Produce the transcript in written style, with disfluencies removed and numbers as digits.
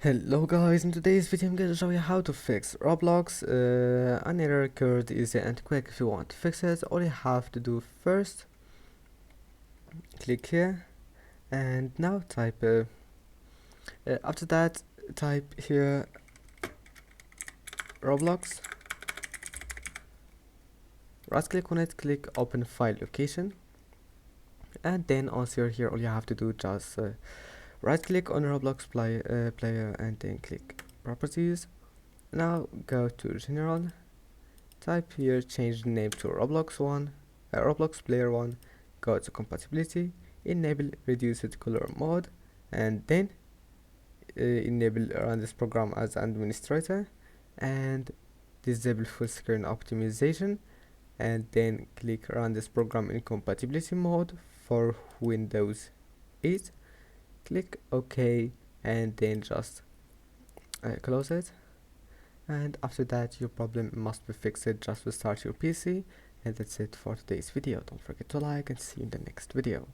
Hello guys, in today's video I'm going to show you how to fix Roblox. An error occurred easy and quick. If you want to fix it, all you have to do first, click here and now type after that type here Roblox, right click on it, click open file location, and then once you're here all you have to do just right click on Roblox player and then click properties. Now go to general, type here change the name to Roblox player 1, go to compatibility, enable reduced color mode, and then enable run this program as administrator and disable full screen optimization, and then click run this program in compatibility mode for Windows 8, click OK, and then just close it. And after that your problem must be fixed. Just restart your PC, and that's it for today's video. Don't forget to like and see you in the next video.